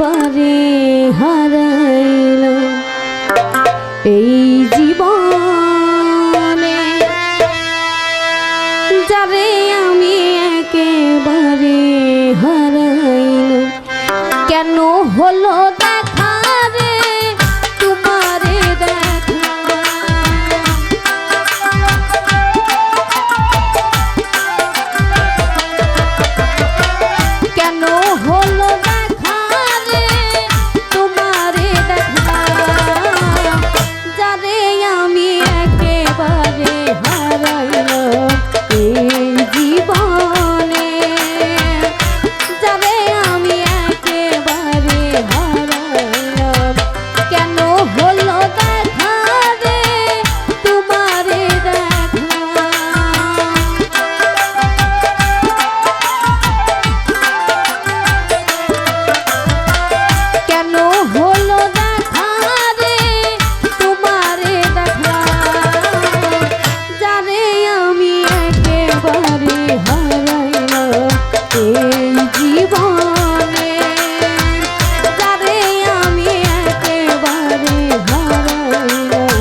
একেবারে হারাইল এই জীবনে, যারে আমি একেবারে হারাইল। কেন হলো দেখা রে তোমারে দেখা, কেন হলো দেখা রে তোমারে দেখা, যারে আমি একেবারে হারাইল এই জীবনে, যারে আমি একেবারে হারাইলাম। কেন হলো দেখা রে তোমারে দেখা, কেন হলো দেখা রে তোমারে দেখা, যারে আমি একেবারে হারাইলাম এই জীবনে, যারে আমি একেবারে হারাইলাম।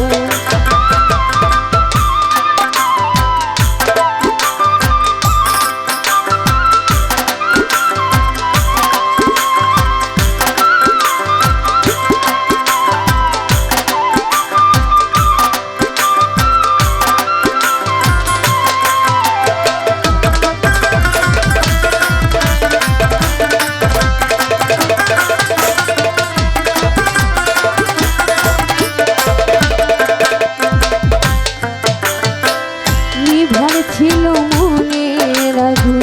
নিভর ছিল মনের আগুন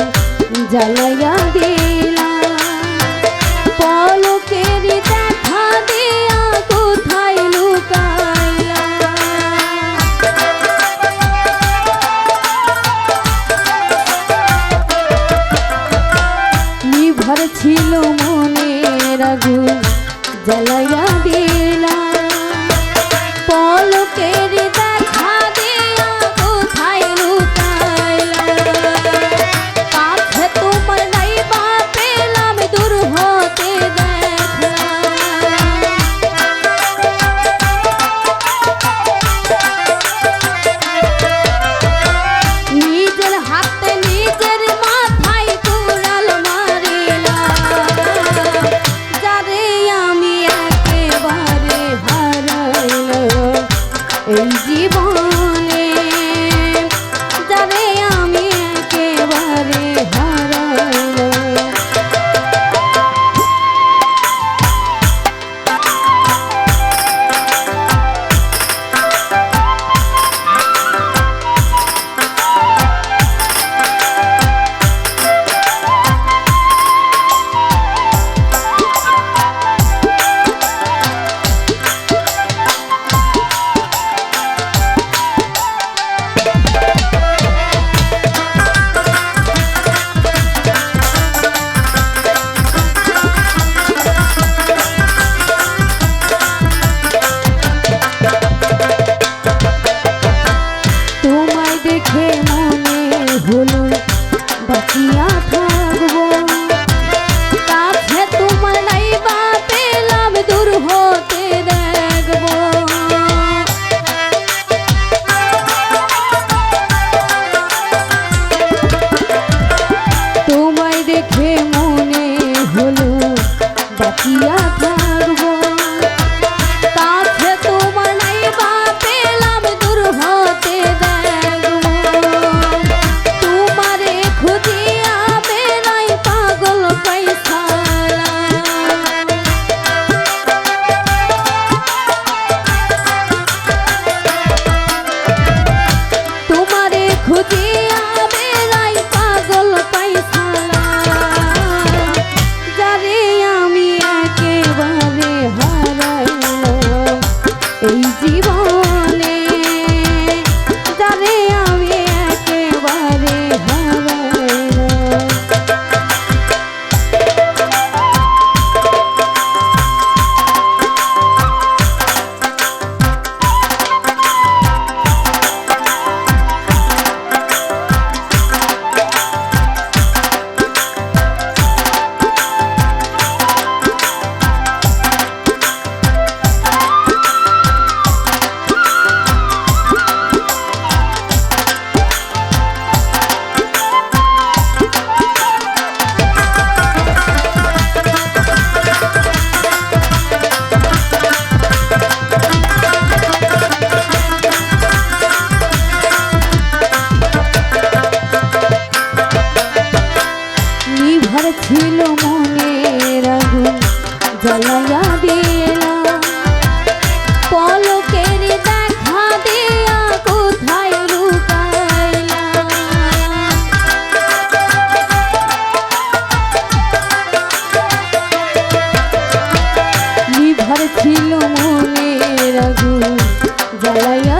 জ্বালাইয়া দিলাম, পলকের দেখা দিয়া কোথায় লুকাইলা, নিভর ছিল মনের আগুন জ্বালাইয়া দিলাম, পলকের দেখা দিয়া কোথায় লুকাইলা, কাছে তোমার নাইবা পেলাম দূর হতে দেখলাম, নিজের হাতে নিজের মাথায় কুড়াল মারিলাম, যারে আমি একেবারে ছিল মনের আগুন জ্বালাইয়া